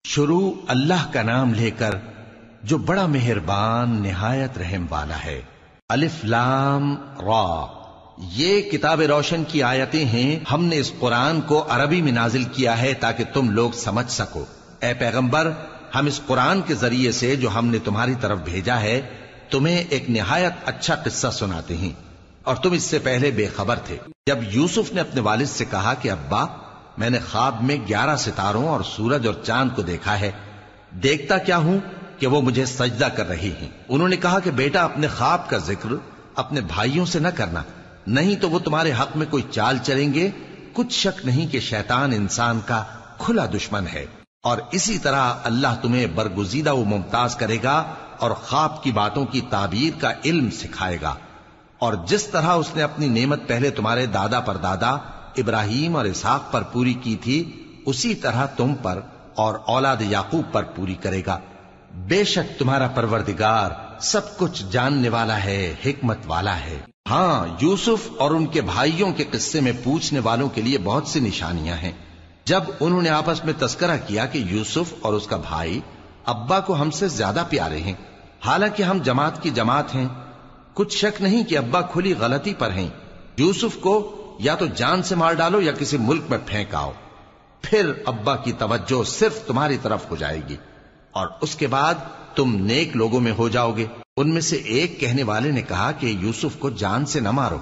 شروع اللہ کا نام لے کر جو بڑا مہربان نہایت رحم والا ہے۔ الف لام را، یہ کتاب روشن کی آیتیں ہیں۔ ہم نے اس قرآن کو عربی میں نازل کیا ہے تاکہ تم لوگ سمجھ سکو۔ اے پیغمبر، ہم اس قرآن کے ذریعے سے جو ہم نے تمہاری طرف بھیجا ہے تمہیں ایک نہایت اچھا قصہ سناتے ہیں، اور تم اس سے پہلے بے خبر تھے۔ جب یوسف نے اپنے والد سے کہا کہ ابا، میں نے خواب میں 11 ستاروں اور سورج اور چاند کو دیکھا ہے، دیکھتا کیا ہوں کہ وہ مجھے سجدہ کر رہی ہیں۔ انہوں نے کہا کہ بیٹا، اپنے خواب کا ذکر اپنے بھائیوں سے نہ کرنا، نہیں تو وہ تمہارے حق میں کوئی چال چلیں گے۔ کچھ شک نہیں کہ شیطان انسان کا کھلا دشمن ہے، اور اسی طرح اللہ تمہیں برگزیدہ و ممتاز کرے گا اور خواب کی باتوں کی تعبیر کا علم سکھائے گا، اور جس طرح اس نے اپنی نعمت پہلے تمہارے دادا پر دادا ابراہیم اور اسحاق پر پوری کی تھی، اسی طرح تم پر اور اولاد یعقوب پر پوری کرے گا۔ بے شک تمہارا پروردگار سب کچھ جاننے والا ہے، حکمت والا ہے۔ ہاں، یوسف اور ان کے بھائیوں کے قصے میں پوچھنے والوں کے لیے بہت سی نشانیاں ہیں۔ جب انہوں نے آپس میں تذکرہ کیا کہ یوسف اور اس کا بھائی ابا کو ہم سے زیادہ پیارے ہیں، حالانکہ ہم جماعت کی جماعت ہیں، کچھ شک نہیں کہ ابا کھلی غلطی پر ہیں۔ یوسف کو یا تو جان سے مار ڈالو یا کسی ملک میں پھینک آؤ، پھر ابا کی توجہ صرف تمہاری طرف ہو جائے گی، اور اس کے بعد تم نیک لوگوں میں ہو جاؤ گے۔ ان میں سے ایک کہنے والے نے کہا کہ یوسف کو جان سے نہ مارو،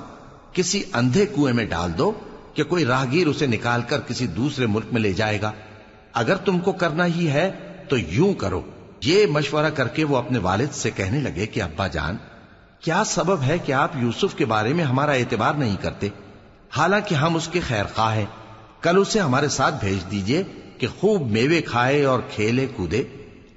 کسی اندھے کنویں میں ڈال دو کہ کوئی راہگیر اسے نکال کر کسی دوسرے ملک میں لے جائے گا۔ اگر تم کو کرنا ہی ہے تو یوں کرو۔ یہ مشورہ کر کے وہ اپنے والد سے کہنے لگے کہ ابا جان، کیا سبب ہے کہ آپ یوسف کے بارے میں ہمارا اعتبار نہیں کرتے؟ حالانکہ ہم اس کے خیر خواہ ہیں، کل اسے ہمارے ساتھ بھیج دیجئے کہ خوب میوے کھائے اور کھیلے کودے،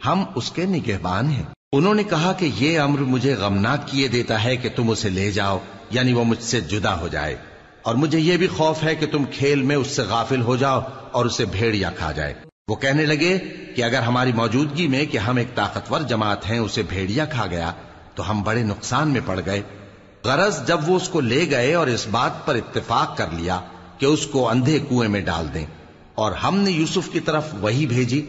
ہم اس کے نگہبان ہیں۔ انہوں نے کہا کہ یہ امر مجھے غمناک کیے دیتا ہے کہ تم اسے لے جاؤ، یعنی وہ مجھ سے جدا ہو جائے، اور مجھے یہ بھی خوف ہے کہ تم کھیل میں اس سے غافل ہو جاؤ اور اسے بھیڑیا کھا جائے۔ وہ کہنے لگے کہ اگر ہماری موجودگی میں کہ ہم ایک طاقتور جماعت ہیں اسے بھیڑیا کھا گیا تو ہم بڑے نقصان میں پڑ گئے۔ غرض جب وہ اس کو لے گئے اور اس بات پر اتفاق کر لیا کہ اس کو اندھے کنویں میں ڈال دیں، اور ہم نے یوسف کی طرف وحی بھیجی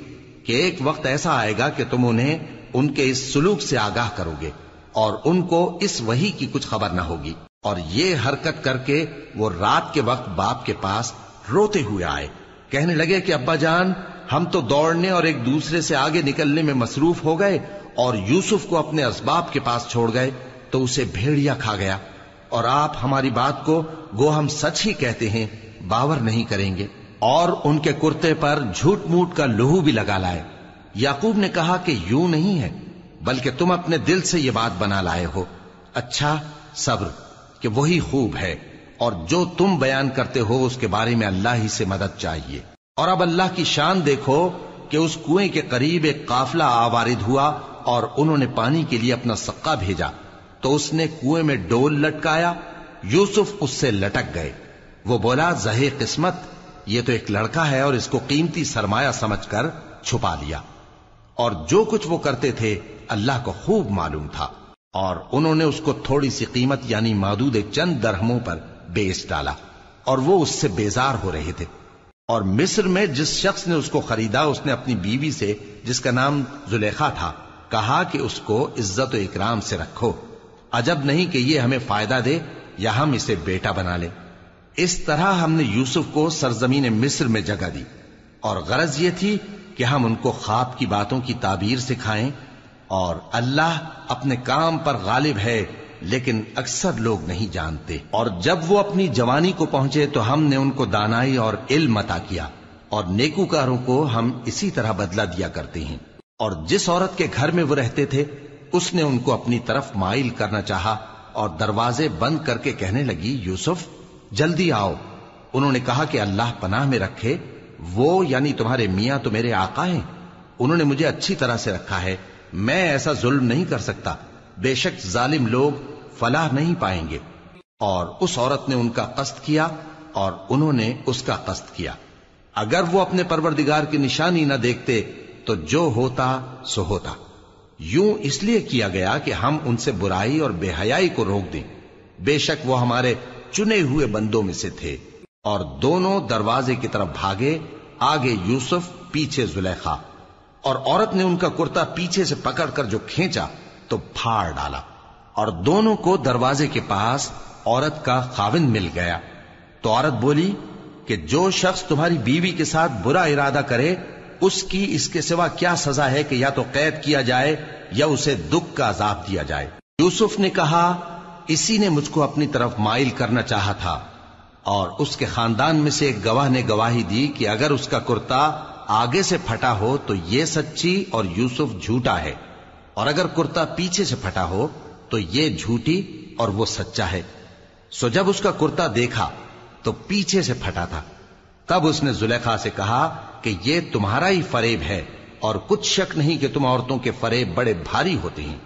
کہ ایک وقت ایسا آئے گا کہ تم انہیں ان کے اس سلوک سے آگاہ کرو گے، اور ان کو اس وحی کی کچھ خبر نہ ہوگی۔ اور یہ حرکت کر کے وہ رات کے وقت باپ کے پاس روتے ہوئے آئے، کہنے لگے کہ ابا جان، ہم تو دوڑنے اور ایک دوسرے سے آگے نکلنے میں مصروف ہو گئے اور یوسف کو اپنے اسباب کے پاس چھوڑ گئے تو اسے بھیڑیا کھا گیا، اور آپ ہماری بات کو گو ہم سچ ہی کہتے ہیں باور نہیں کریں گے۔ اور ان کے کرتے پر جھوٹ موٹ کا لہو بھی لگا لائے۔ یعقوب نے کہا کہ یوں نہیں ہے، بلکہ تم اپنے دل سے یہ بات بنا لائے ہو۔ اچھا، صبر کہ وہی خوب ہے، اور جو تم بیان کرتے ہو اس کے بارے میں اللہ ہی سے مدد چاہیے۔ اور اب اللہ کی شان دیکھو کہ اس کنویں کے قریب ایک قافلہ آوارد ہوا اور انہوں نے پانی کے لیے اپنا سقا بھیجا، تو اس نے کنویں میں ڈول لٹکایا، یوسف اس سے لٹک گئے۔ وہ بولا، زہے قسمت، یہ تو ایک لڑکا ہے، اور اس کو قیمتی سرمایہ سمجھ کر چھپا لیا۔ اور جو کچھ وہ کرتے تھے اللہ کو خوب معلوم تھا، اور انہوں نے اس کو تھوڑی سی قیمت یعنی معدود چند درہموں پر بیچ ڈالا، اور وہ اس سے بیزار ہو رہے تھے۔ اور مصر میں جس شخص نے اس کو خریدا، اس نے اپنی بیوی سے جس کا نام زلیخا تھا کہا کہ اس کو عزت و اکرام سے رکھو، عجب نہیں کہ یہ ہمیں فائدہ دے یا ہم اسے بیٹا بنا لیں۔ اس طرح ہم نے یوسف کو سرزمین مصر میں جگہ دی، اور غرض یہ تھی کہ ہم ان کو خواب کی باتوں کی تعبیر سکھائیں، اور اللہ اپنے کام پر غالب ہے، لیکن اکثر لوگ نہیں جانتے۔ اور جب وہ اپنی جوانی کو پہنچے تو ہم نے ان کو دانائی اور علم عطا کیا، اور نیکوکاروں کو ہم اسی طرح بدلہ دیا کرتے ہیں۔ اور جس عورت کے گھر میں وہ رہتے تھے اس نے ان کو اپنی طرف مائل کرنا چاہا، اور دروازے بند کر کے کہنے لگی، یوسف جلدی آؤ۔ انہوں نے کہا کہ اللہ پناہ میں رکھے، وہ یعنی تمہارے میاں تو میرے آقا ہیں، انہوں نے مجھے اچھی طرح سے رکھا ہے، میں ایسا ظلم نہیں کر سکتا، بے شک ظالم لوگ فلاح نہیں پائیں گے۔ اور اس عورت نے ان کا قصد کیا اور انہوں نے اس کا قصد کیا۔ اگر وہ اپنے پروردگار کی نشانی نہ دیکھتے تو جو ہوتا سو ہوتا۔ یوں اس لیے کیا گیا کہ ہم ان سے برائی اور بے حیائی کو روک دیں، بے شک وہ ہمارے چنے ہوئے بندوں میں سے تھے۔ اور دونوں دروازے کی طرف بھاگے، آگے یوسف پیچھے زلیخا۔ اور عورت نے ان کا کرتا پیچھے سے پکڑ کر جو کھینچا تو پھاڑ ڈالا، اور دونوں کو دروازے کے پاس عورت کا خاوند مل گیا۔ تو عورت بولی کہ جو شخص تمہاری بیوی کے ساتھ برا ارادہ کرے اس کی اس کے سوا کیا سزا ہے کہ یا تو قید کیا جائے یا اسے دکھ کا عذاب دیا جائے۔ یوسف نے کہا اسی نے مجھ کو اپنی طرف مائل کرنا چاہا تھا، اور اس کے خاندان میں سے ایک گواہ نے گواہی دی کہ اگر اس کا کرتا آگے سے پھٹا ہو تو یہ سچی اور یوسف جھوٹا ہے، اور اگر کرتا پیچھے سے پھٹا ہو تو یہ جھوٹی اور وہ سچا ہے۔ سو جب اس کا کرتا دیکھا تو پیچھے سے پھٹا تھا، تب اس نے زلیخا سے کہا کہ یہ تمہارا ہی فریب ہے، اور کچھ شک نہیں کہ تم عورتوں کے فریب بڑے بھاری ہوتے ہیں۔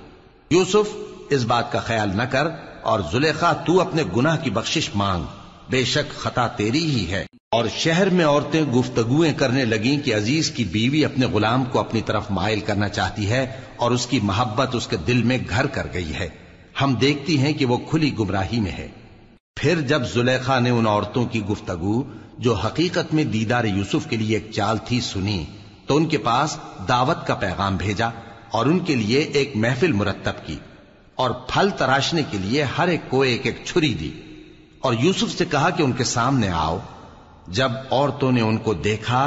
یوسف اس بات کا خیال نہ کر، اور زلیخا تو اپنے گناہ کی بخشش مانگ، بے شک خطا تیری ہی ہے۔ اور شہر میں عورتیں گفتگویں کرنے لگیں کہ عزیز کی بیوی اپنے غلام کو اپنی طرف مائل کرنا چاہتی ہے، اور اس کی محبت اس کے دل میں گھر کر گئی ہے، ہم دیکھتی ہیں کہ وہ کھلی گمراہی میں ہے۔ پھر جب زلیخا نے ان عورتوں کی گفتگو جو حقیقت میں دیدار یوسف کے لیے ایک چال تھی سنی، تو ان کے پاس دعوت کا پیغام بھیجا اور ان کے لیے ایک محفل مرتب کی، اور پھل تراشنے کے لیے ہر ایک کو ایک ایک چھری دی، اور یوسف سے کہا کہ ان کے سامنے آؤ۔ جب عورتوں نے ان کو دیکھا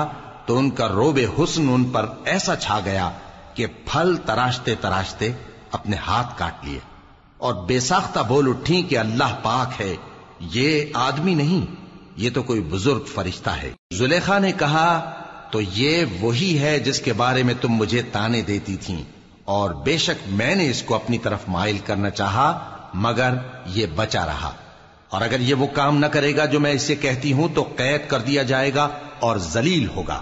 تو ان کا روب حسن ان پر ایسا چھا گیا کہ پھل تراشتے تراشتے اپنے ہاتھ کاٹ لیے، اور بے ساختہ بول اٹھی کہ اللہ پاک ہے، یہ آدمی نہیں، یہ تو کوئی بزرگ فرشتہ ہے۔ زلیخا نے کہا تو یہ وہی ہے جس کے بارے میں تم مجھے تانے دیتی تھیں، اور بے شک میں نے اس کو اپنی طرف مائل کرنا چاہا مگر یہ بچا رہا، اور اگر یہ وہ کام نہ کرے گا جو میں اسے کہتی ہوں تو قید کر دیا جائے گا اور ذلیل ہوگا۔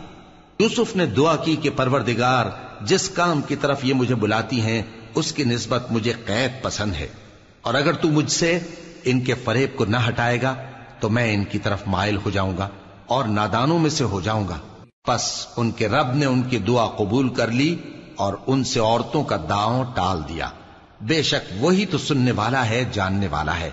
یوسف نے دعا کی کہ پروردگار، جس کام کی طرف یہ مجھے بلاتی ہیں اس کی نسبت مجھے قید پسند ہے، اور اگر تو مجھ سے ان کے فریب کو نہ ہٹائے گا تو میں ان کی طرف مائل ہو جاؤں گا اور نادانوں میں سے ہو جاؤں گا۔ پس ان کے رب نے ان کی دعا قبول کر لی اور ان سے عورتوں کا داؤں ٹال دیا، بے شک وہی تو سننے والا ہے، جاننے والا ہے۔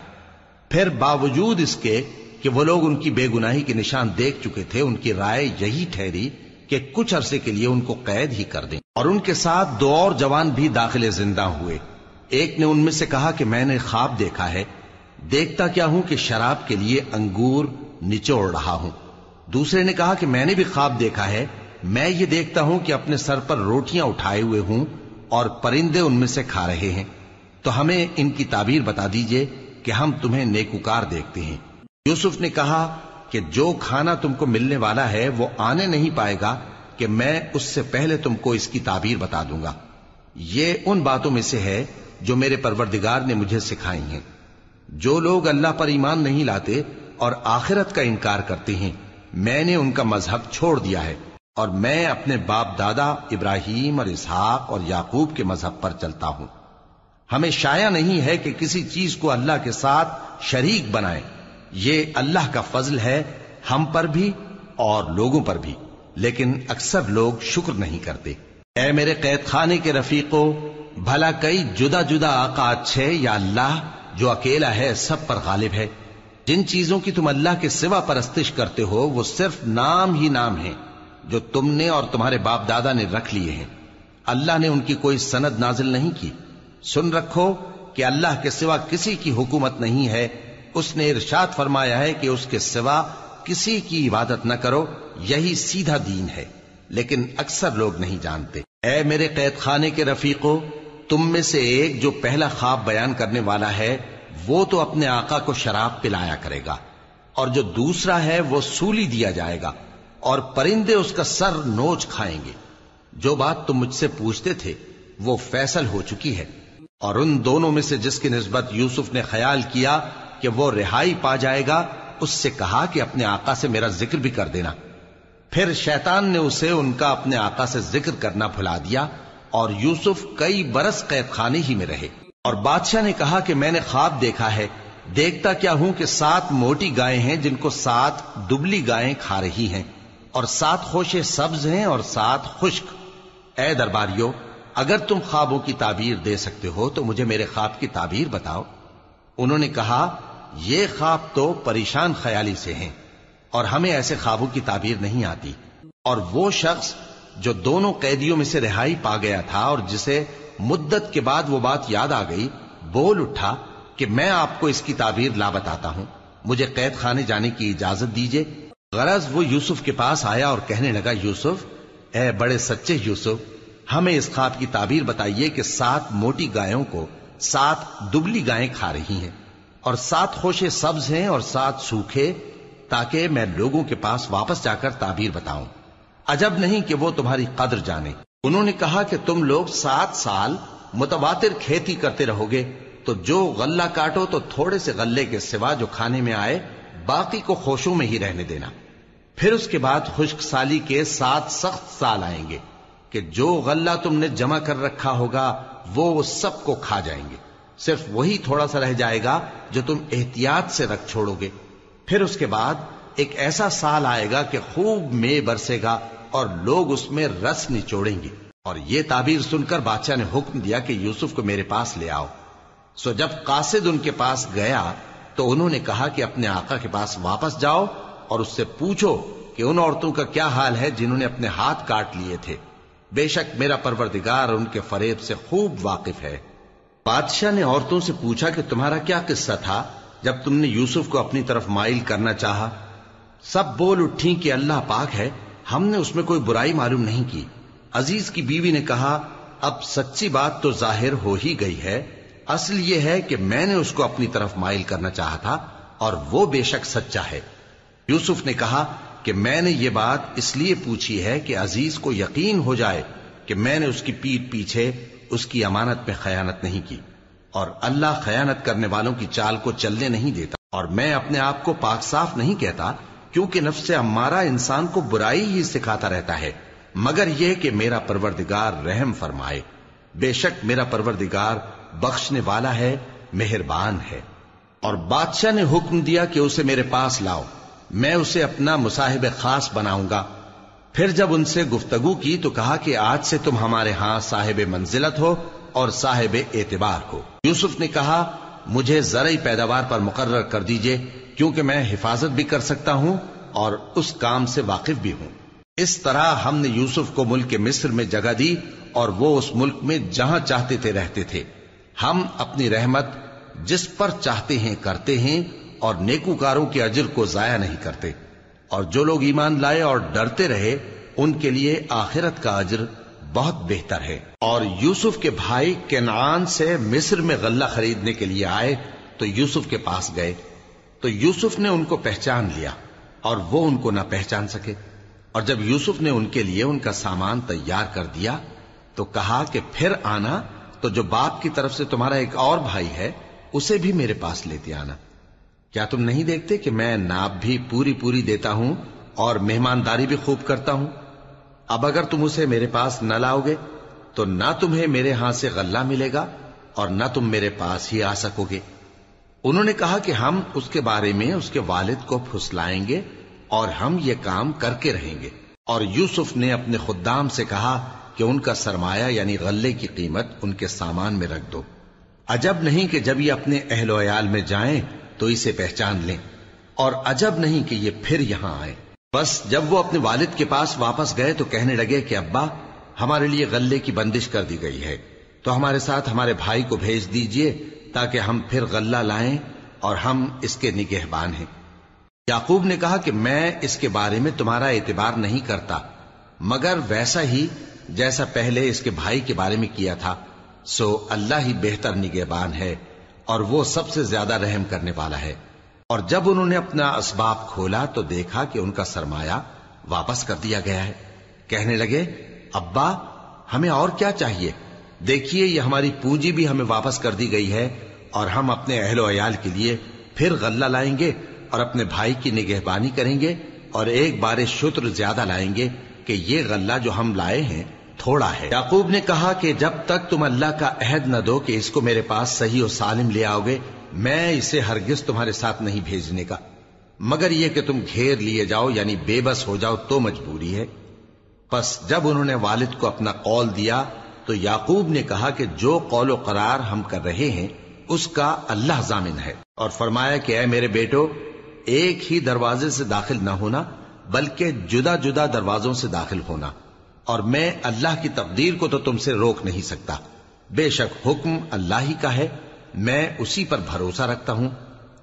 پھر باوجود اس کے کہ وہ لوگ ان کی بے گناہی کے نشان دیکھ چکے تھے، ان کی رائے یہی ٹھہری کہ کچھ عرصے کے لیے ان کو قید ہی کر دیں، اور ان کے ساتھ دو اور جوان بھی داخل زندہ ہوئے۔ ایک نے ان میں سے کہا کہ میں نے خواب دیکھا ہے، دیکھتا کیا ہوں کہ شراب کے لیے انگور نچوڑ رہا ہوں۔ دوسرے نے کہا کہ میں نے بھی خواب دیکھا ہے، میں یہ دیکھتا ہوں کہ اپنے سر پر روٹیاں اٹھائے ہوئے ہوں اور پرندے ان میں سے کھا رہے ہیں، تو ہمیں ان کی تعبیر بتا دیجئے کہ ہم تمہیں نیکوکار دیکھتے ہیں۔ یوسف نے کہا کہ جو کھانا تم کو ملنے والا ہے وہ آنے نہیں پائے گا کہ میں اس سے پہلے تم کو اس کی تعبیر بتا دوں گا۔ یہ ان باتوں میں سے ہے جو میرے پروردگار نے مجھے سکھائی ہیں۔ جو لوگ اللہ پر ایمان نہیں لاتے اور آخرت کا انکار کرتے ہیں، میں نے ان کا مذہب چھوڑ دیا ہے، اور میں اپنے باپ دادا ابراہیم اور اسحاق اور یعقوب کے مذہب پر چلتا ہوں۔ ہمیں شایع نہیں ہے کہ کسی چیز کو اللہ کے ساتھ شریک بنائیں، یہ اللہ کا فضل ہے ہم پر بھی اور لوگوں پر بھی، لیکن اکثر لوگ شکر نہیں کرتے۔ اے میرے قید خانے کے رفیقو، بھلا کئی جدا جدا آقا اچھے یا اللہ جو اکیلا ہے سب پر غالب ہے؟ جن چیزوں کی تم اللہ کے سوا پرستش کرتے ہو وہ صرف نام ہی نام ہیں جو تم نے اور تمہارے باپ دادا نے رکھ لیے ہیں، اللہ نے ان کی کوئی سند نازل نہیں کی۔ سن رکھو کہ اللہ کے سوا کسی کی حکومت نہیں ہے، اس نے ارشاد فرمایا ہے کہ اس کے سوا کسی کی عبادت نہ کرو، یہی سیدھا دین ہے، لیکن اکثر لوگ نہیں جانتے۔ اے میرے قید خانے کے رفیقو، تم میں سے ایک جو پہلا خواب بیان کرنے والا ہے وہ تو اپنے آقا کو شراب پلایا کرے گا، اور جو دوسرا ہے وہ سولی دیا جائے گا، اور پرندے اس کا سر نوچ کھائیں گے۔ جو بات تم مجھ سے پوچھتے تھے وہ فیصل ہو چکی ہے، اور ان دونوں میں سے جس کی نسبت یوسف نے خیال کیا کہ وہ رہائی پا جائے گا، اس سے کہا کہ اپنے آقا سے میرا ذکر بھی کر دینا۔ پھر شیطان نے اسے ان کا اپنے آقا سے ذکر کرنا بھلا دیا، اور یوسف کئی برس قید خانے ہی میں رہے۔ اور بادشاہ نے کہا کہ میں نے خواب دیکھا ہے، دیکھتا کیا ہوں کہ 7 موٹی گائیں ہیں جن کو 7 دبلی گائیں کھا رہی ہیں، اور 7 خوشے سبز ہیں اور 7 خشک۔ اے درباریو، اگر تم خوابوں کی تعبیر دے سکتے ہو تو مجھے میرے خواب کی تعبیر بتاؤ۔ انہوں نے کہا یہ خواب تو پریشان خیالی سے ہیں، اور ہمیں ایسے خوابوں کی تعبیر نہیں آتی۔ اور وہ شخص جو دونوں قیدیوں میں سے رہائی پا گیا تھا اور جسے مدت کے بعد وہ بات یاد آ گئی، بول اٹھا کہ میں آپ کو اس کی تعبیر لا بتاتا ہوں، مجھے قید خانے جانے کی اجازت دیجیے۔ غرض وہ یوسف کے پاس آیا اور کہنے لگا، یوسف، اے بڑے سچے یوسف، ہمیں اس خواب کی تعبیر بتائیے کہ 7 موٹی گایوں کو 7 دبلی گائیں کھا رہی ہیں، اور 7 خوشے سبز ہیں اور 7 سوکھے، تاکہ میں لوگوں کے پاس واپس جا کر تعبیر بتاؤں۔ عجب نہیں کہ وہ تمہاری قدر جانے۔ انہوں نے کہا کہ تم لوگ 7 سال متواتر کھیتی کرتے رہو گے، تو جو غلہ کاٹو تو تھوڑے سے غلے کے سوا جو کھانے میں آئے باقی کو خوشوں میں ہی رہنے دینا۔ پھر اس کے بعد خشک سالی کے 7 سخت سال آئیں گے کہ جو غلہ تم نے جمع کر رکھا ہوگا وہ سب کو کھا جائیں گے، صرف وہی تھوڑا سا رہ جائے گا جو تم احتیاط سے رکھ چھوڑو گے۔ پھر اس کے بعد ایک ایسا سال آئے گا کہ خوب مے برسے گا اور لوگ اس میں رس نچوڑیں گے۔ اور یہ تعبیر سن کر بادشاہ نے حکم دیا کہ یوسف کو میرے پاس لے آؤ۔ سو جب قاصد ان کے پاس گیا تو انہوں نے کہا کہ اپنے آقا کے پاس واپس جاؤ اور اس سے پوچھو کہ ان عورتوں کا کیا حال ہے جنہوں نے اپنے ہاتھ کاٹ لیے تھے، بے شک میرا پروردگار ان کے فریب سے خوب واقف ہے۔ بادشاہ نے عورتوں سے پوچھا کہ تمہارا کیا قصہ تھا جب تم نے یوسف کو اپنی طرف مائل کرنا چاہا؟ سب بول اٹھیں کہ اللہ پاک ہے، ہم نے اس میں کوئی برائی معلوم نہیں کی۔ عزیز کی بیوی نے کہا، اب سچی بات تو ظاہر ہو ہی گئی ہے، اصل یہ ہے کہ میں نے اس کو اپنی طرف مائل کرنا چاہا تھا اور وہ بے شک سچا ہے۔ یوسف نے کہا کہ میں نے یہ بات اس لیے پوچھی ہے کہ عزیز کو یقین ہو جائے کہ میں نے اس کی پیٹھ پیچھے اس کی امانت میں خیانت نہیں کی، اور اللہ خیانت کرنے والوں کی چال کو چلنے نہیں دیتا، اور میں اپنے آپ کو پاک صاف نہیں کہتا، کیونکہ نفس امارہ انسان کو برائی ہی سکھاتا رہتا ہے، مگر یہ کہ میرا پروردگار رحم فرمائے، بے شک میرا پروردگار بخشنے والا ہے، مہربان ہے۔ اور بادشاہ نے حکم دیا کہ اسے میرے پاس لاؤ، میں اسے اپنا مصاحب خاص بناؤں گا۔ پھر جب ان سے گفتگو کی تو کہا کہ آج سے تم ہمارے ہاں صاحب منزلت ہو اور صاحب اعتبار ہو۔ یوسف نے کہا، مجھے زرعی پیداوار پر مقرر کر دیجئے، کیونکہ میں حفاظت بھی کر سکتا ہوں اور اس کام سے واقف بھی ہوں۔ اس طرح ہم نے یوسف کو ملک مصر میں جگہ دی اور وہ اس ملک میں جہاں چاہتے تھے رہتے تھے۔ ہم اپنی رحمت جس پر چاہتے ہیں کرتے ہیں اور نیکوکاروں کے اجر کو ضائع نہیں کرتے، اور جو لوگ ایمان لائے اور ڈرتے رہے ان کے لیے آخرت کا اجر بہت بہتر ہے۔ اور یوسف کے بھائی کنعان سے مصر میں غلہ خریدنے کے لیے آئے تو یوسف کے پاس گئے، تو یوسف نے ان کو پہچان لیا اور وہ ان کو نہ پہچان سکے۔ اور جب یوسف نے ان کے لیے ان کا سامان تیار کر دیا تو کہا کہ پھر آنا تو جو باپ کی طرف سے تمہارا ایک اور بھائی ہے اسے بھی میرے پاس لیتے آنا۔ کیا تم نہیں دیکھتے کہ میں ناب بھی پوری پوری دیتا ہوں اور مہمانداری بھی خوب کرتا ہوں؟ اب اگر تم اسے میرے پاس نہ لاؤ گے تو نہ تمہیں میرے ہاں سے غلہ ملے گا اور نہ تم میرے پاس ہی آ سکو گے۔ انہوں نے کہا کہ ہم اس کے بارے میں اس کے والد کو پھسلائیں گے اور ہم یہ کام کر کے رہیں گے۔ اور یوسف نے اپنے خدام سے کہا کہ ان کا سرمایہ یعنی غلے کی قیمت ان کے سامان میں رکھ دو۔ عجب نہیں کہ جب یہ اپنے اہل و عیال میں جائیں تو اسے پہچان لیں، اور عجب نہیں کہ یہ پھر یہاں آئیں۔ بس جب وہ اپنے والد کے پاس واپس گئے تو کہنے لگے کہ ابا، ہمارے لیے غلے کی بندش کر دی گئی ہے، تو ہمارے ساتھ ہمارے بھائی کو بھیج دیجئے تاکہ ہم پھر غلہ لائیں اور ہم اس کے نگہبان ہیں۔ یعقوب نے کہا کہ میں اس کے بارے میں تمہارا اعتبار نہیں کرتا، مگر ویسا ہی جیسا پہلے اس کے بھائی کے بارے میں کیا تھا، سو اللہ ہی بہتر نگہبان ہے اور وہ سب سے زیادہ رحم کرنے والا ہے۔ اور جب انہوں نے اپنا اسباب کھولا تو دیکھا کہ ان کا سرمایہ واپس کر دیا گیا ہے۔ کہنے لگے، ابا ہمیں اور کیا چاہیے؟ دیکھیے یہ ہماری پونجی بھی ہمیں واپس کر دی گئی ہے، اور ہم اپنے اہل و عیال کے لیے پھر غلہ لائیں گے اور اپنے بھائی کی نگہبانی کریں گے، اور ایک بار شتر زیادہ لائیں گے کہ یہ غلہ جو ہم لائے ہیں تھوڑا ہے۔ یعقوب نے کہا کہ جب تک تم اللہ کا عہد نہ دو کہ اس کو میرے پاس صحیح و سالم لے آؤ گے، میں اسے ہرگز تمہارے ساتھ نہیں بھیجنے کا، مگر یہ کہ تم گھیر لیے جاؤ یعنی بے بس ہو جاؤ تو مجبوری ہے۔ پس جب انہوں نے والد کو اپنا قول دیا تو یعقوب نے کہا کہ جو قول و قرار ہم کر رہے ہیں اس کا اللہ ضامن ہے، اور فرمایا کہ اے میرے بیٹو، ایک ہی دروازے سے داخل نہ ہونا بلکہ جدا جدا دروازوں سے داخل ہونا، اور میں اللہ کی تقدیر کو تو تم سے روک نہیں سکتا. بے شک حکم اللہ ہی کا ہے، میں اسی پر بھروسہ رکھتا ہوں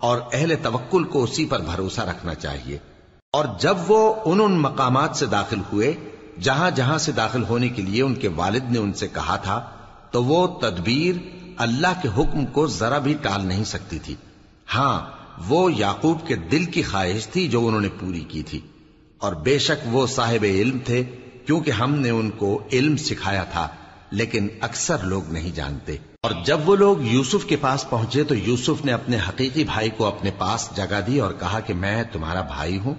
اور اہل توکل کو اسی پر بھروسہ رکھنا چاہیے. اور جب وہ ان مقامات سے داخل ہوئے جہاں جہاں سے داخل ہونے کے لیے ان کے والد نے ان سے کہا تھا، تو وہ تدبیر اللہ کے حکم کو ذرا بھی ٹال نہیں سکتی تھی. ہاں، وہ یعقوب کے دل کی خواہش تھی جو انہوں نے پوری کی تھی. اور بے شک وہ صاحب علم تھے، کیونکہ ہم نے ان کو علم سکھایا تھا، لیکن اکثر لوگ نہیں جانتے. اور جب وہ لوگ یوسف کے پاس پہنچے تو یوسف نے اپنے حقیقی بھائی کو اپنے پاس جگہ دی اور کہا کہ میں تمہارا بھائی ہوں،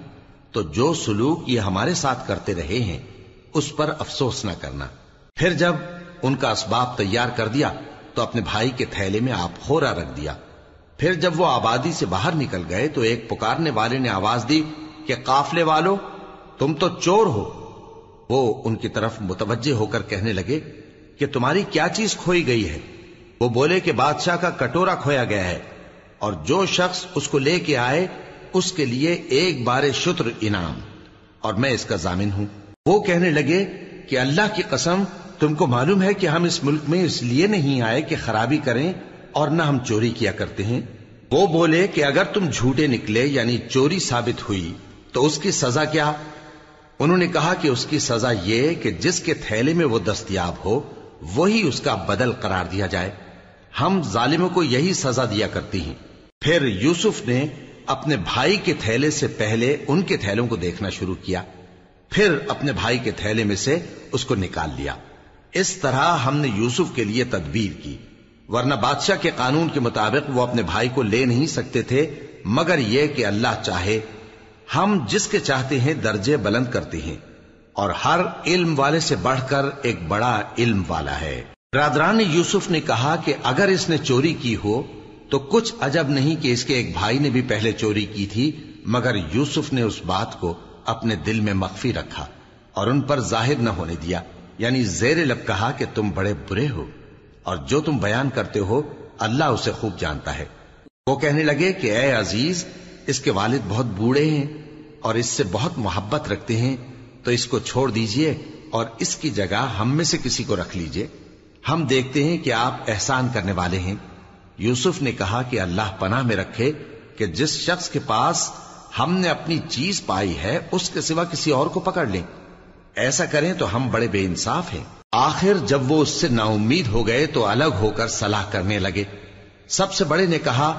تو جو سلوک یہ ہمارے ساتھ کرتے رہے ہیں اس پر افسوس نہ کرنا. پھر جب ان کا اسباب تیار کر دیا تو اپنے بھائی کے تھیلے میں آپ خورا رکھ دیا. پھر جب وہ آبادی سے باہر نکل گئے تو ایک پکارنے والے نے آواز دی کہ قافلے والو، تم تو چور ہو. وہ ان کی طرف متوجہ ہو کر کہنے لگے کہ تمہاری کیا چیز کھوئی گئی ہے؟ وہ بولے کہ بادشاہ کا کٹورا کھویا گیا ہے، اور جو شخص اس کو لے کے آئے اس کے لیے ایک بار شتر انعام، اور میں اس کا ضامن ہوں. وہ کہنے لگے کہ اللہ کی قسم، تم کو معلوم ہے کہ ہم اس ملک میں اس لیے نہیں آئے کہ خرابی کریں اور نہ ہم چوری کیا کرتے ہیں. وہ بولے کہ اگر تم جھوٹے نکلے یعنی چوری ثابت ہوئی تو اس کی سزا کیا؟ انہوں نے کہا کہ اس کی سزا یہ کہ جس کے تھیلے میں وہ دستیاب ہو وہی اس کا بدل قرار دیا جائے. ہم ظالموں کو یہی سزا دیا کرتی ہیں. پھر یوسف نے اپنے بھائی کے تھیلے سے پہلے ان کے تھیلوں کو دیکھنا شروع کیا، پھر اپنے بھائی کے تھیلے میں سے اس کو نکال لیا. اس طرح ہم نے یوسف کے لیے تدبیر کی، ورنہ بادشاہ کے قانون کے مطابق وہ اپنے بھائی کو لے نہیں سکتے تھے مگر یہ کہ اللہ چاہے. ہم جس کے چاہتے ہیں درجے بلند کرتے ہیں، اور ہر علم والے سے بڑھ کر ایک بڑا علم والا ہے. برادران یوسف نے کہا کہ اگر اس نے چوری کی ہو تو کچھ عجب نہیں کہ اس کے ایک بھائی نے بھی پہلے چوری کی تھی، مگر یوسف نے اس بات کو اپنے دل میں مخفی رکھا اور ان پر ظاہر نہ ہونے دیا. یعنی زیر لب کہا کہ تم بڑے برے ہو، اور جو تم بیان کرتے ہو اللہ اسے خوب جانتا ہے. وہ کہنے لگے کہ اے عزیز، اس کے والد بہت بوڑھے ہیں اور اس سے بہت محبت رکھتے ہیں، تو اس کو چھوڑ دیجئے اور اس کی جگہ ہم میں سے کسی کو رکھ لیجئے. ہم دیکھتے ہیں کہ آپ احسان کرنے والے ہیں. یوسف نے کہا کہ اللہ پناہ میں رکھے کہ جس شخص کے پاس ہم نے اپنی چیز پائی ہے اس کے سوا کسی اور کو پکڑ لیں. ایسا کریں تو ہم بڑے بے انصاف ہیں. آخر جب وہ اس سے نا امید ہو گئے تو الگ ہو کر صلاح کرنے لگے. سب سے بڑے نے کہا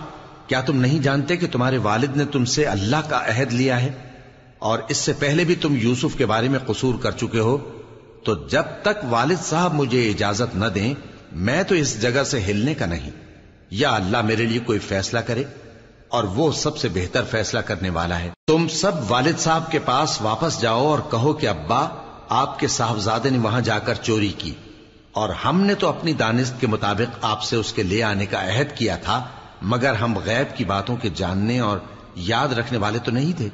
کیا تم نہیں جانتے کہ تمہارے والد نے تم سے اللہ کا عہد لیا ہے، اور اس سے پہلے بھی تم یوسف کے بارے میں قصور کر چکے ہو؟ تو جب تک والد صاحب مجھے اجازت نہ دیں میں تو اس جگہ سے ہلنے کا نہیں. یا اللہ میرے لیے کوئی فیصلہ کرے، اور وہ سب سے بہتر فیصلہ کرنے والا ہے. تم سب والد صاحب کے پاس واپس جاؤ اور کہو کہ ابا، آپ کے صاحبزادے نے وہاں جا کر چوری کی، اور ہم نے تو اپنی دانست کے مطابق آپ سے اس کے لے آنے کا عہد کیا تھا، مگر ہم غیب کی باتوں کے جاننے اور یاد رکھنے والے تو نہیں تھے.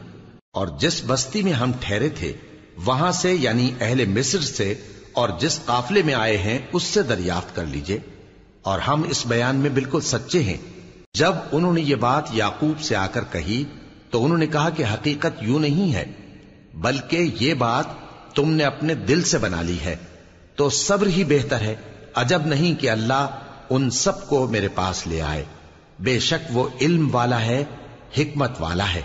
اور جس بستی میں ہم ٹھہرے تھے وہاں سے یعنی اہل مصر سے اور جس قافلے میں آئے ہیں اس سے دریافت کر لیجئے، اور ہم اس بیان میں بالکل سچے ہیں. جب انہوں نے یہ بات یعقوب سے آ کر کہی تو انہوں نے کہا کہ حقیقت یوں نہیں ہے، بلکہ یہ بات تم نے اپنے دل سے بنا لی ہے، تو صبر ہی بہتر ہے. عجب نہیں کہ اللہ ان سب کو میرے پاس لے آئے، بے شک وہ علم والا ہے، حکمت والا ہے.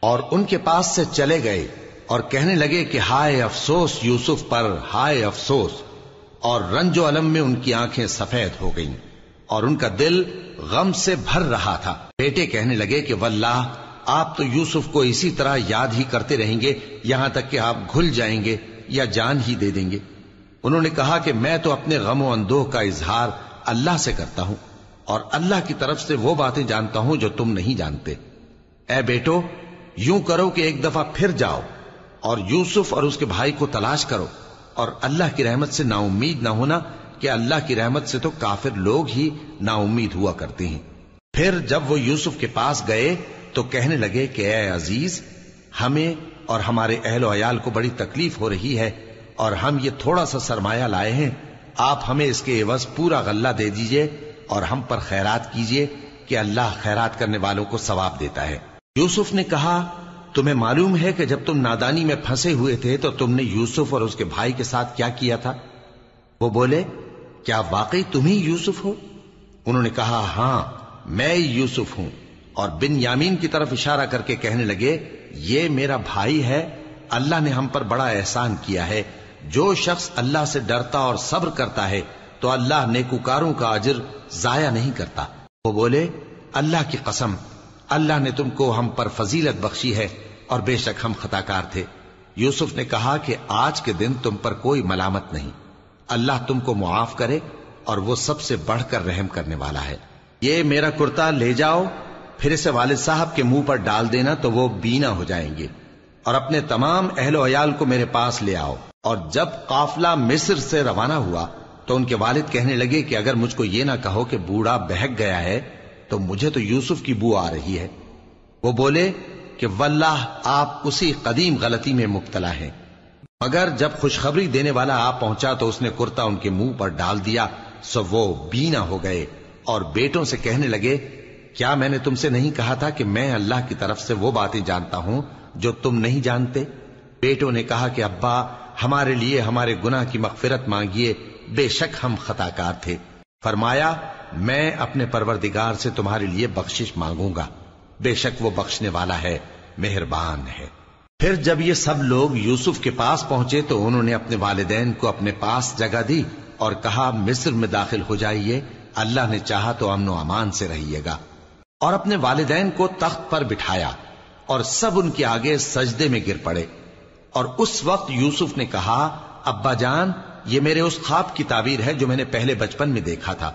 اور ان کے پاس سے چلے گئے اور کہنے لگے کہ ہائے افسوس یوسف پر، ہائے افسوس. اور رنج و الم میں ان کی آنکھیں سفید ہو گئیں اور ان کا دل غم سے بھر رہا تھا. بیٹے کہنے لگے کہ واللہ آپ تو یوسف کو اسی طرح یاد ہی کرتے رہیں گے یہاں تک کہ آپ گھل جائیں گے یا جان ہی دے دیں گے. انہوں نے کہا کہ میں تو اپنے غم و اندوہ کا اظہار اللہ سے کرتا ہوں، اور اللہ کی طرف سے وہ باتیں جانتا ہوں جو تم نہیں جانتے. اے بیٹو، یوں کرو کہ ایک دفعہ پھر جاؤ اور یوسف اور اس کے بھائی کو تلاش کرو، اور اللہ کی رحمت سے نا امید نہ ہونا کہ اللہ کی رحمت سے تو کافر لوگ ہی نا امید ہوا کرتے ہیں. پھر جب وہ یوسف کے پاس گئے تو کہنے لگے کہ اے عزیز، ہمیں اور ہمارے اہل و عیال کو بڑی تکلیف ہو رہی ہے، اور ہم یہ تھوڑا سا سرمایہ لائے ہیں، آپ ہمیں اس کے عوض پورا غلہ دے دیجئے اور ہم پر خیرات کیجئے کہ اللہ خیرات کرنے والوں کو ثواب دیتا ہے. یوسف نے کہا تمہیں معلوم ہے کہ جب تم نادانی میں پھنسے ہوئے تھے تو تم نے یوسف اور اس کے بھائی کے ساتھ کیا کیا تھا؟ وہ بولے کیا واقعی تم ہی یوسف ہو؟ انہوں نے کہا ہاں میں یوسف ہوں، اور بن یامین کی طرف اشارہ کر کے کہنے لگے یہ میرا بھائی ہے، اللہ نے ہم پر بڑا احسان کیا ہے، جو شخص اللہ سے ڈرتا اور صبر کرتا ہے تو اللہ نیکوکاروں کا اجر ضائع نہیں کرتا۔ وہ بولے اللہ کی قسم اللہ نے تم کو ہم پر فضیلت بخشی ہے اور بے شک ہم خطا کار تھے۔ یوسف نے کہا کہ آج کے دن تم پر کوئی ملامت نہیں، اللہ تم کو معاف کرے اور وہ سب سے بڑھ کر رحم کرنے والا ہے۔ یہ میرا کرتا لے جاؤ، پھر اسے والد صاحب کے منہ پر ڈال دینا تو وہ بینا ہو جائیں گے، اور اپنے تمام اہل و عیال کو میرے پاس لے آؤ۔ اور جب قافلہ مصر سے روانہ ہوا تو ان کے والد کہنے لگے کہ اگر مجھ کو یہ نہ کہو کہ بوڑھا بہک گیا ہے تو مجھے تو یوسف کی بو آ رہی ہے۔ وہ بولے کہ واللہ آپ اسی قدیم غلطی میں مبتلا ہیں۔ مگر جب خوشخبری دینے والا آ پہنچا تو اس نے کرتا ان کے منہ پر ڈال دیا، سو وہ بینا ہو گئے اور بیٹوں سے کہنے لگے کیا میں نے تم سے نہیں کہا تھا کہ میں اللہ کی طرف سے وہ باتیں جانتا ہوں جو تم نہیں جانتے؟ بیٹوں نے کہا کہ ابا ہمارے لیے ہمارے گناہ کی مغفرت مانگیے، بے شک ہم خطا کار تھے۔ فرمایا میں اپنے پروردگار سے تمہارے لیے بخشش مانگوں گا، بے شک وہ بخشنے والا ہے، مہربان ہے۔ پھر جب یہ سب لوگ یوسف کے پاس پہنچے تو انہوں نے اپنے والدین کو اپنے پاس جگہ دی اور کہا مصر میں داخل ہو جائیے، اللہ نے چاہا تو امن و امان سے رہیے گا۔ اور اپنے والدین کو تخت پر بٹھایا اور سب ان کے آگے سجدے میں گر پڑے۔ اور اس وقت یوسف نے کہا ابا جان یہ میرے اس خواب کی تعبیر ہے جو میں نے پہلے بچپن میں دیکھا تھا،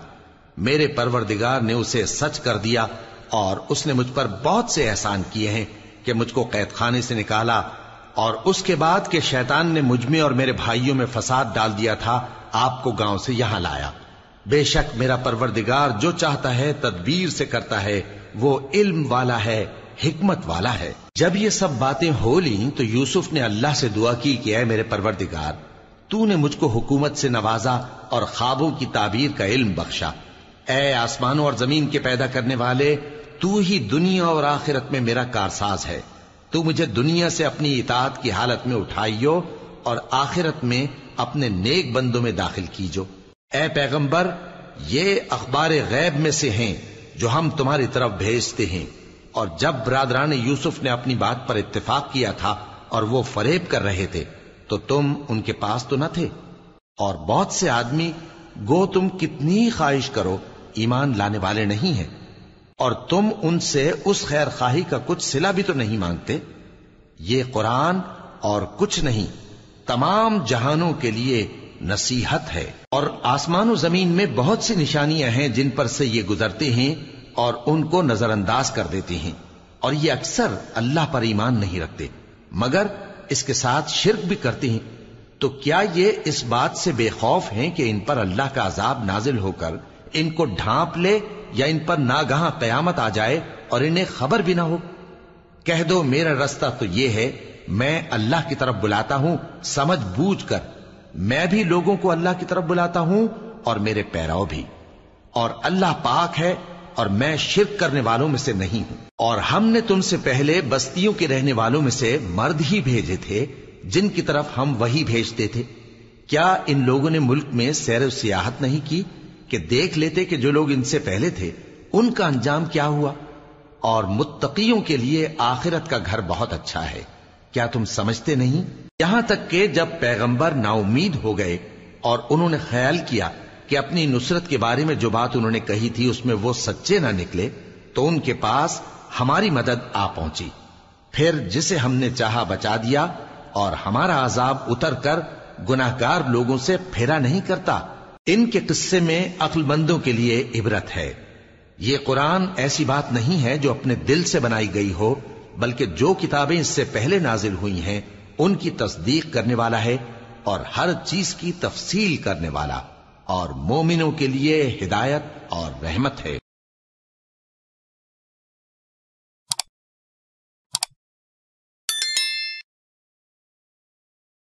میرے پروردگار نے اسے سچ کر دیا اور اس نے مجھ پر بہت سے احسان کیے ہیں کہ مجھ کو قید خانے سے نکالا، اور اس کے بعد کہ شیطان نے مجھ میں اور میرے بھائیوں میں فساد ڈال دیا تھا آپ کو گاؤں سے یہاں لایا۔ بے شک میرا پروردگار جو چاہتا ہے تدبیر سے کرتا ہے، وہ علم والا ہے، حکمت والا ہے۔ جب یہ سب باتیں ہو لیں تو یوسف نے اللہ سے دعا کی کہ اے میرے پروردگار تو نے مجھ کو حکومت سے نوازا اور خوابوں کی تعبیر کا علم بخشا۔ اے آسمانوں اور زمین کے پیدا کرنے والے، تو ہی دنیا اور آخرت میں میرا کارساز ہے، تو مجھے دنیا سے اپنی اطاعت کی حالت میں اٹھائیو اور آخرت میں اپنے نیک بندوں میں داخل کیجو۔ اے پیغمبر یہ اخبار غیب میں سے ہیں جو ہم تمہاری طرف بھیجتے ہیں۔ اور جب برادران یوسف نے اپنی بات پر اتفاق کیا تھا اور وہ فریب کر رہے تھے تو تم ان کے پاس تو نہ تھے، اور بہت سے آدمی گو تم کتنی خواہش کرو ایمان لانے والے نہیں ہیں، اور تم ان سے اس خیر خواہی کا کچھ صلہ بھی تو نہیں مانگتے۔ یہ قرآن اور کچھ نہیں تمام جہانوں کے لیے نصیحت ہے، اور آسمان و زمین میں بہت سی نشانیاں ہیں جن پر سے یہ گزرتے ہیں اور ان کو نظر انداز کر دیتے ہیں، اور یہ اکثر اللہ پر ایمان نہیں رکھتے مگر اس کے ساتھ شرک بھی کرتے ہیں۔ تو کیا یہ اس بات سے بے خوف ہیں کہ ان پر اللہ کا عذاب نازل ہو کر ان کو ڈھانپ لے، یا ان پر ناگہاں قیامت آ جائے اور انہیں خبر بھی نہ ہو؟ کہہ دو میرا رستہ تو یہ ہے، میں اللہ کی طرف بلاتا ہوں سمجھ بوجھ کر، میں بھی لوگوں کو اللہ کی طرف بلاتا ہوں اور میرے پیراؤ بھی، اور اللہ پاک ہے اور میں شرک کرنے والوں میں سے نہیں ہوں۔ اور ہم نے تم سے پہلے بستیوں کے رہنے والوں میں سے مرد ہی بھیجے تھے جن کی طرف ہم وہی بھیجتے تھے۔ کیا ان لوگوں نے ملک میں سیر و سیاحت نہیں کی کہ دیکھ لیتے کہ جو لوگ ان سے پہلے تھے ان کا انجام کیا ہوا؟ اور متقیوں کے لیے آخرت کا گھر بہت اچھا ہے، کیا تم سمجھتے نہیں؟ یہاں تک کہ جب پیغمبر نا امید ہو گئے اور انہوں نے خیال کیا کہ اپنی نصرت کے بارے میں جو بات انہوں نے کہی تھی اس میں وہ سچے نہ نکلے، تو ان کے پاس ہماری مدد آ پہنچی، پھر جسے ہم نے چاہا بچا دیا، اور ہمارا عذاب اتر کر گناہگار لوگوں سے پھیرا نہیں کرتا۔ ان کے قصے میں عقل مندوں کے لیے عبرت ہے۔ یہ قرآن ایسی بات نہیں ہے جو اپنے دل سے بنائی گئی ہو، بلکہ جو کتابیں اس سے پہلے نازل ہوئی ہیں ان کی تصدیق کرنے والا ہے اور ہر چیز کی تفصیل کرنے والا، اور مومنوں کے لیے ہدایت اور رحمت ہے۔